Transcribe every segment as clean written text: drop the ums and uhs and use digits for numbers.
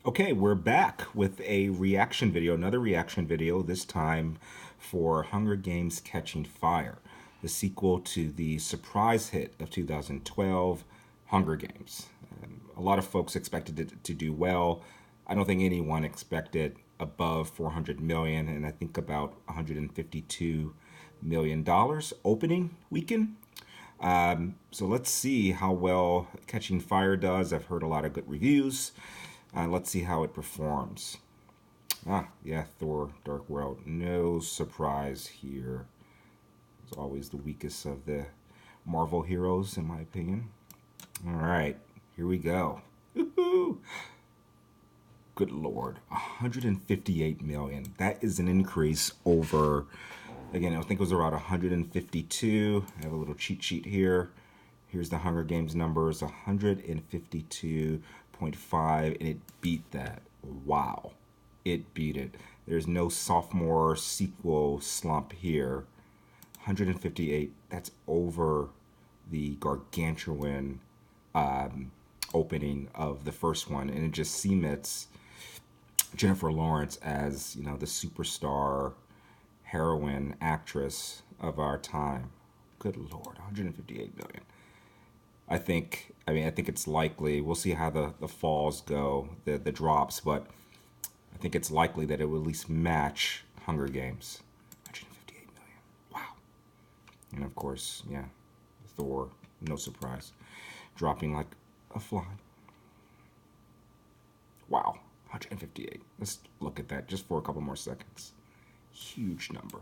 Okay, we're back with a reaction video, another reaction video, this time for Hunger Games Catching Fire, the sequel to the surprise hit of 2012, Hunger Games. A lot of folks expected it to do well. I don't think anyone expected above 400 million, and I think about 152 million dollars opening weekend. So let's see how well Catching Fire does. I've heard a lot of good reviews. Let's see how it performs. Yeah, Thor, Dark World. No surprise here. It's always the weakest of the Marvel heroes, in my opinion. All right, here we go. Woo-hoo. Good Lord, 158 million. That is an increase over, again, I think it was around 152. I have a little cheat sheet here. Here's the Hunger Games numbers, 152.5, and it beat that. Wow. It beat it. There's no sophomore sequel slump here. 158, that's over the gargantuan opening of the first one, and it just cements Jennifer Lawrence as, the superstar heroine actress of our time. Good Lord, 158 million. I think it's likely. We'll see how the falls go, the drops, but I think it's likely that it will at least match Hunger Games. 158 million. Wow. And of course, yeah, Thor, no surprise, dropping like a fly. Wow, 158. Let's look at that just for a couple more seconds. Huge number.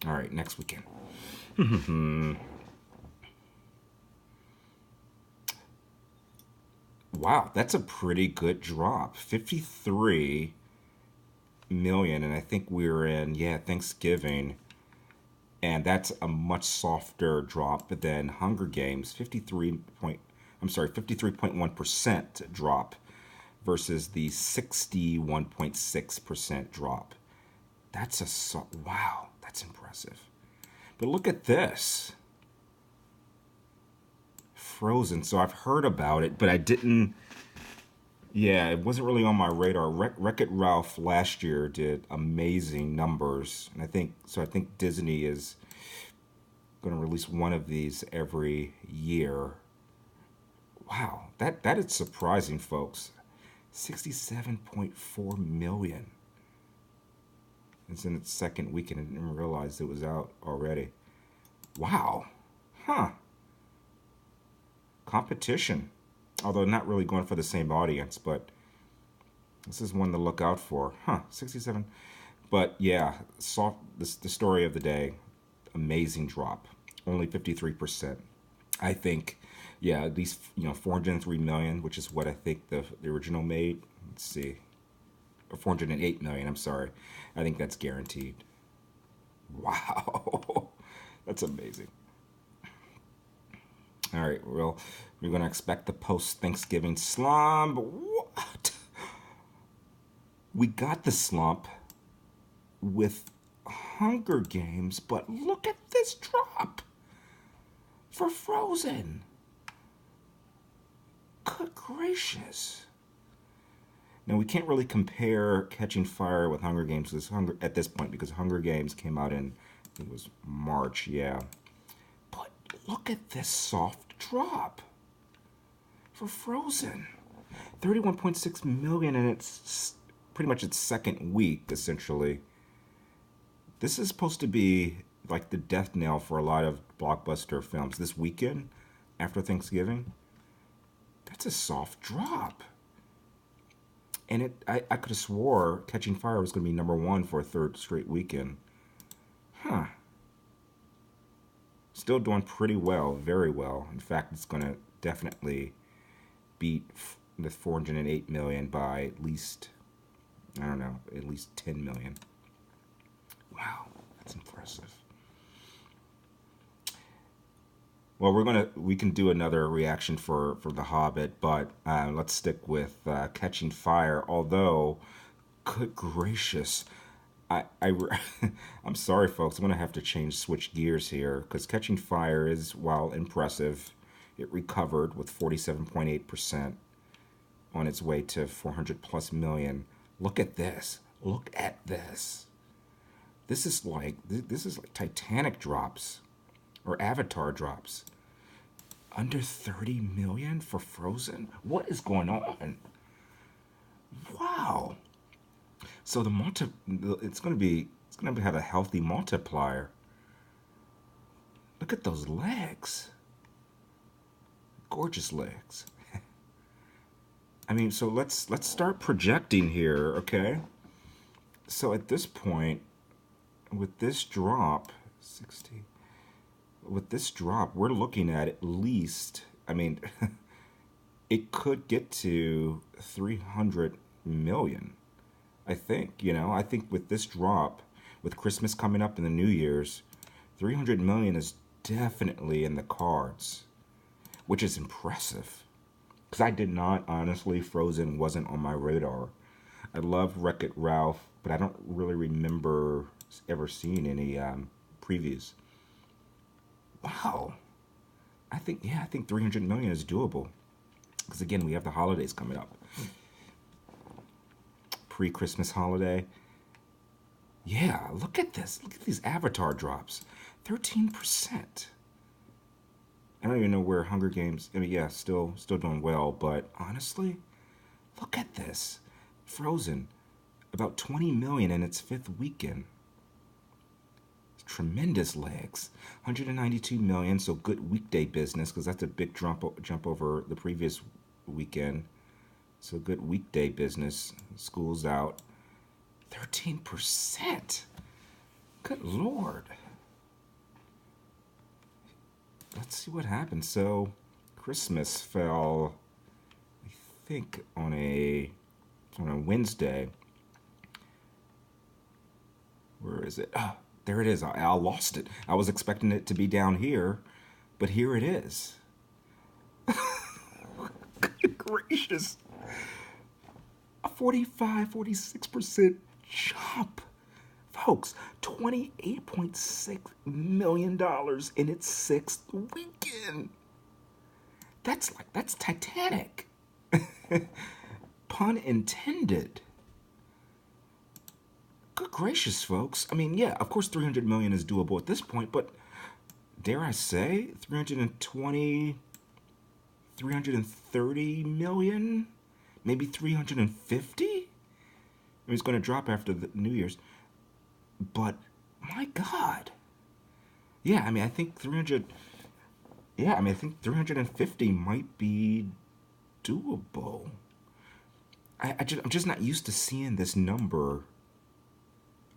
All right, next weekend. Wow, that's a pretty good drop. 53 million, and I think we're in, Thanksgiving. And that's a much softer drop than Hunger Games, 53.1% drop versus the 61.6% drop. Wow, that's impressive. But look at this. Frozen. So I've heard about it, but I didn't. Yeah, it wasn't really on my radar. Wreck-It Ralph last year did amazing numbers, and I think Disney is going to release one of these every year. Wow, that is surprising, folks. 67.4 million. It's in its second weekend. I didn't realize it was out already. Wow. Huh. Competition, although not really going for the same audience, but this is one to look out for. 67. But yeah, the story of the day, amazing drop, only 53%. I think, at least 403 million, which is what I think the original made. Let's see, or 408 million. I'm sorry, I think that's guaranteed. Wow, that's amazing. All right, we're going to expect the post-Thanksgiving slump. What? We got the slump with Hunger Games, but look at this drop for Frozen. Good gracious. Now, we can't really compare Catching Fire with Hunger Games at this point because Hunger Games came out in, I think it was March, yeah. But look at this soft drop for Frozen. 31.6 million, and it's pretty much its second week, essentially. This is supposed to be like the death knell for a lot of blockbuster films. This weekend, after Thanksgiving, that's a soft drop. And I could have swore Catching Fire was going to be number one for a third straight weekend. Still doing pretty well, very well. In fact, it's going to definitely beat the 408 million by at least, I don't know, at least 10 million. Wow, that's impressive. Well, we can do another reaction for The Hobbit, but let's stick with Catching Fire. Although, good gracious, I'm sorry, folks. I'm gonna have to switch gears here because Catching Fire is, while impressive, it recovered with 47.8%. on its way to 400 plus million. Look at this. Look at this. This is like Titanic drops or Avatar drops. Under 30 million for Frozen? What is going on? Wow. So it's going to have a healthy multiplier. Look at those legs. Gorgeous legs. I mean, so let's start projecting here, okay? So at this point, with this drop, 60, with this drop, we're looking at least, I mean, it could get to 300 million. I think, I think with this drop, with Christmas coming up in the New Year's, 300 million is definitely in the cards, which is impressive. Because I did not, honestly, Frozen wasn't on my radar. I love Wreck-It Ralph, but I don't really remember ever seeing any previews. Wow. I think 300 million is doable. Because again, we have the holidays coming up. Pre-Christmas holiday. Yeah, look at this. Look at these Avatar drops. 13%. I don't even know where Hunger Games. I mean, yeah, still doing well, but honestly, look at this. Frozen, about 20 million in its fifth weekend. Tremendous legs. 192 million, so good weekday business because that's a big jump over the previous weekend. So good weekday business. School's out. 13%. Good Lord. Let's see what happens. So Christmas fell, I think, on a Wednesday. Where is it? Ah, there it is. I lost it. I was expecting it to be down here, but here it is. Good gracious. A 46% jump. Folks, $28.6 million in its sixth weekend. That's Titanic. Pun intended. Good gracious, folks. I mean, yeah, of course 300 million is doable at this point, but dare I say 320, 330 million? Maybe 350? I mean, it's going to drop after the New Year's. But my God. Yeah, I mean, I think 300. Yeah, I mean, I think 350 might be doable. I'm just not used to seeing this number.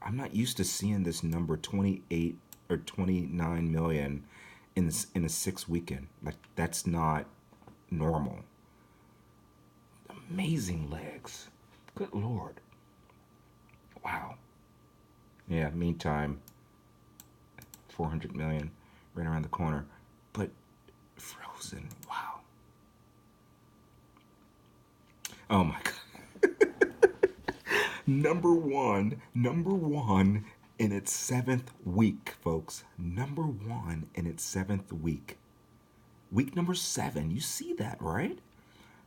I'm not used to seeing this number 28 or 29 million in a six weekend. Like that's not normal. Amazing legs. Good Lord. Wow. Yeah, meantime, 400 million right around the corner. But Frozen, wow. Oh my God. Number one in its seventh week, folks. Number one in its seventh week. Week number 7. You see that, right?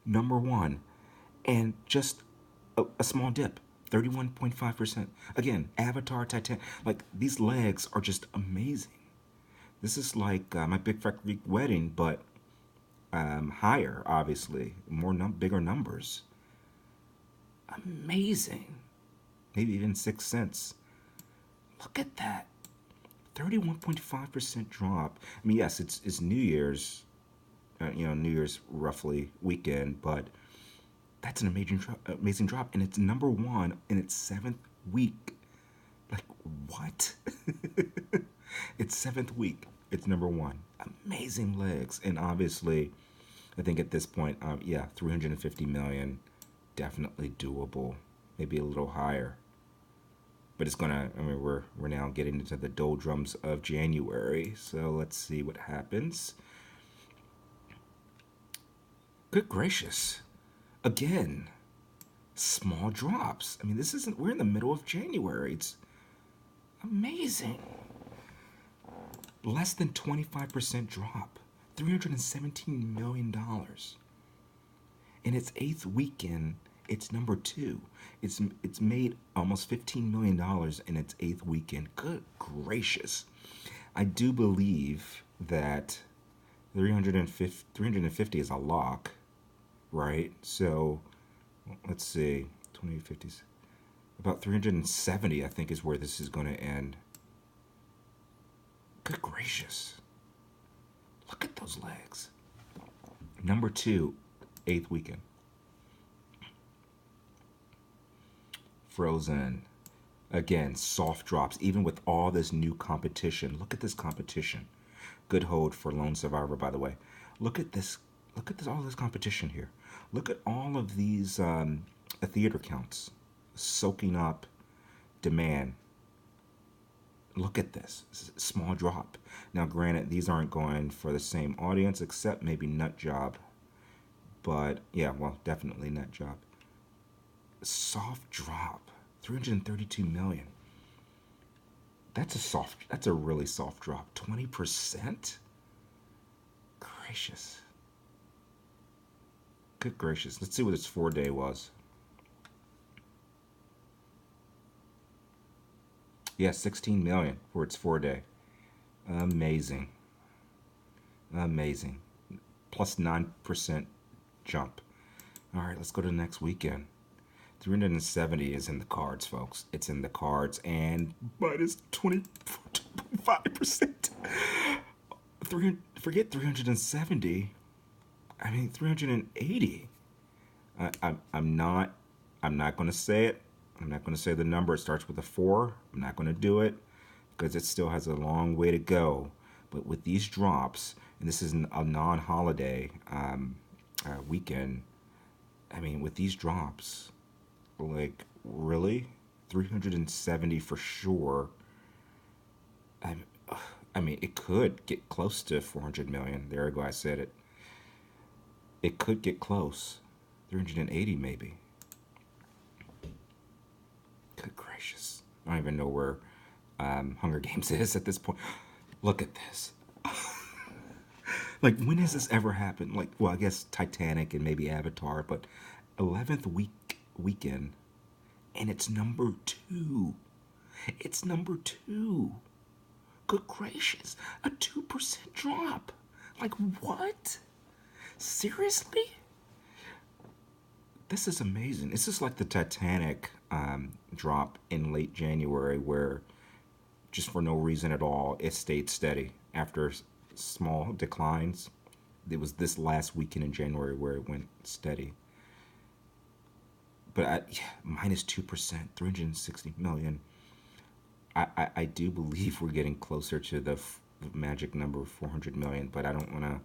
Number one. And just a small dip. 31.5%. Again, Avatar, Titanic. Like, these legs are just amazing. This is like my Big Fat Greek Wedding, but higher, obviously. Bigger numbers. Amazing. Maybe even 6 cents. Look at that. 31.5% drop. I mean, yes, it's New Year's, New Year's roughly weekend, but that's an amazing drop. And it's number one in its 7th week. Like, what? It's 7th week. It's number one. Amazing legs. And obviously, I think at this point, 350 million, definitely doable. Maybe a little higher. But it's gonna, I mean, we're now getting into the doldrums of January. So let's see what happens. Good gracious. Again, small drops. I mean, we're in the middle of January. It's amazing. Less than 25% drop. $317 million. In its eighth weekend, it's number two. It's made almost $15 million in its eighth weekend. Good gracious. I do believe that 350 is a lock, right? So let's see, 2050s. About 370, I think, is where this is going to end. Good gracious. Look at those legs. Number two, eighth weekend. Frozen. Again, soft drops, even with all this new competition. Look at this competition. Good hold for Lone Survivor, by the way. Look at this. Look at this. All this competition here. Look at all of these theater counts soaking up demand. Look at this. Small drop. Now, granted, these aren't going for the same audience, except maybe Nut Job. But yeah, well, definitely Nut Job. Soft drop. 332 million. That's a really soft drop. 20%? Gracious. Good gracious. Let's see what its 4-day was. Yeah, 16 million for its 4-day. Amazing. Amazing. Plus 9% jump. All right, let's go to the next weekend. 370 is in the cards, folks. It's in the cards, and minus 25%. Forget 370. I mean 380. I'm not going to say it. I'm not going to say the number. It starts with a 4. I'm not going to do it because it still has a long way to go. But with these drops, and this is a non-holiday weekend, I mean, with these drops, like, really? 370 for sure. I mean, it could get close to 400 million. There we go, I said it. It could get close. 380 maybe. Good gracious. I don't even know where Hunger Games is at this point. Look at this. Like, when has this ever happened? Like, well, I guess Titanic and maybe Avatar, but 11th weekend, and it's number 2. It's number 2. Good gracious. A 2% drop. Like, what? Seriously? This is amazing. This is like the Titanic drop in late January where just for no reason at all, it stayed steady after small declines. It was this last weekend in January where it went steady. But minus 2%, 360 million. I do believe we're getting closer to the magic number of 400 million, but I don't want to,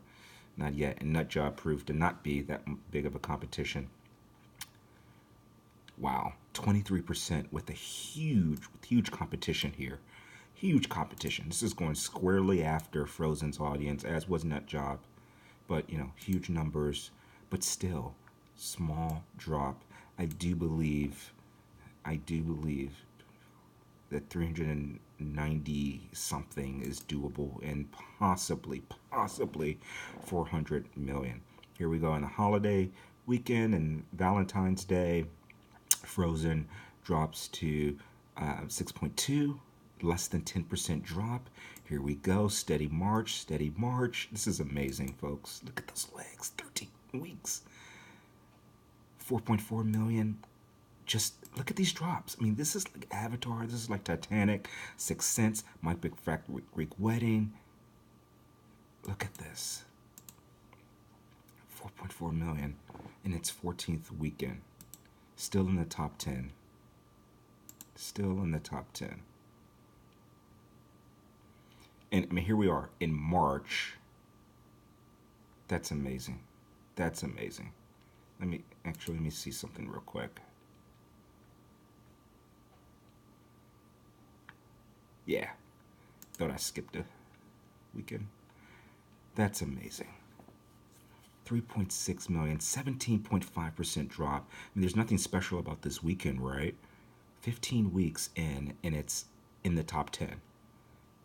not yet. And Nut Job proved to not be that big of a competition. Wow, 23% with a huge competition here. Huge competition. This is going squarely after Frozen's audience, as was Nut Job. But, you know, huge numbers, but still, small drop. I do believe that 390 something is doable and possibly 400 million. Here we go on the holiday weekend and Valentine's Day. Frozen drops to 6.2, less than 10% drop. Here we go, steady march. This is amazing, folks. Look at those legs, 13 weeks. 4.4 million. Just look at these drops. I mean, this is like Avatar. This is like Titanic, Sixth Sense, My Big Fat Greek Wedding. Look at this. 4.4 million in its 14th weekend. Still in the top 10. Still in the top 10. And I mean, here we are in March. That's amazing. That's amazing. Let me see something real quick. Yeah. Thought I skipped a weekend. That's amazing. 3.6 million, 17.5% drop. I mean, there's nothing special about this weekend, right? 15 weeks in, and it's in the top 10.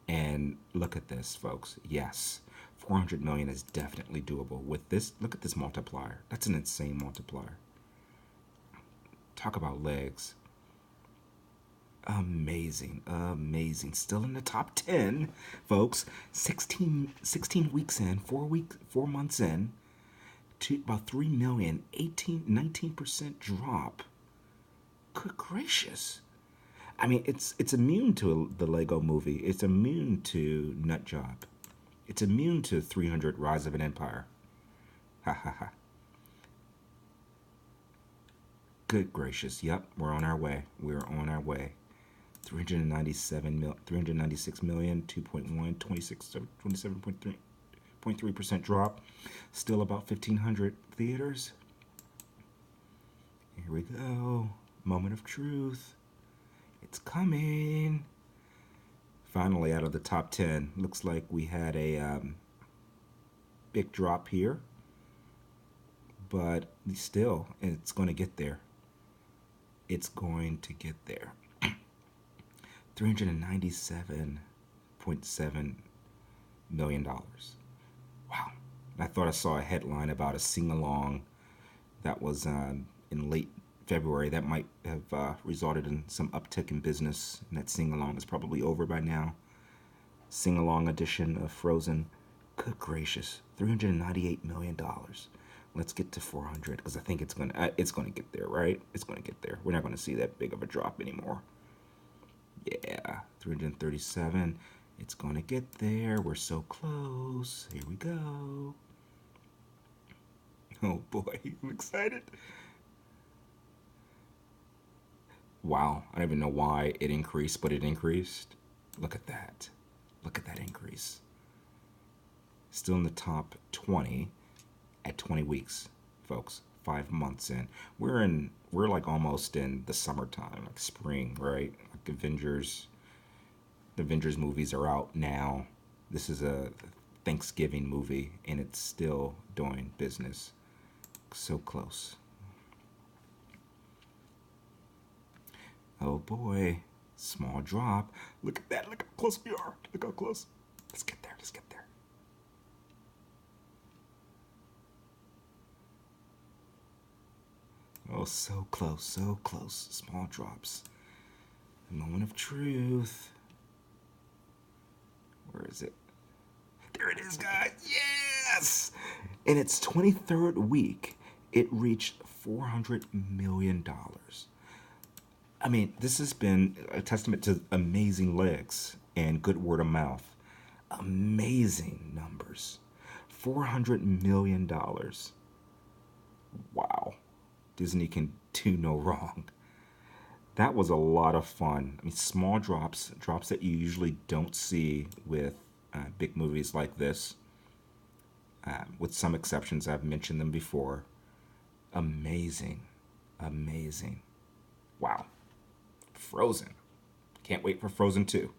And look at this, folks. Yes, 400 million is definitely doable with this. Look at this multiplier. That's an insane multiplier. Talk about legs. Amazing, amazing. Still in the top 10, folks. 16 weeks in, 4 months in, to about 3 million, 19% drop. Good gracious. I mean, it's immune to the Lego movie. It's immune to Nut Job. It's immune to 300 Rise of an Empire. Ha ha ha. Good gracious. Yep, we're on our way. We're on our way. 396 million, 2.1, 27.3% drop. Still about 1,500 theaters. Here we go. Moment of truth. It's coming. Finally, out of the top 10, looks like we had a big drop here. But still, it's going to get there. It's going to get there. $397.7 million. Wow. I thought I saw a headline about a sing-along that was in late February that might have resulted in some uptick in business. And that sing-along is probably over by now. Sing-along edition of Frozen. Good gracious. $398 million. Let's get to 400 because I think it's gonna get there, right? It's gonna get there. We're not gonna see that big of a drop anymore. Yeah, 337. It's gonna get there. We're so close. Here we go. Oh boy, I'm excited. Wow, I don't even know why it increased, but it increased. Look at that. Look at that increase. Still in the top 20 at 20 weeks, folks. 5 months in. We're like almost in the summertime, like spring, right? Like Avengers. The Avengers movies are out now. This is a Thanksgiving movie, and it's still doing business. So close. Oh boy, small drop. Look at that. Look how close we are. Look how close. Let's get there. Let's get there. Oh, so close, so close. Small drops. The moment of truth. Where is it? There it is, guys. Yes! In its 23rd week, it reached $400 million. I mean, this has been a testament to amazing legs and good word of mouth. Amazing numbers. $400 million. Wow. Disney can do no wrong. That was a lot of fun. I mean, small drops that you usually don't see with big movies like this. With some exceptions, I've mentioned them before. Amazing. Amazing. Wow. Frozen. Can't wait for Frozen 2.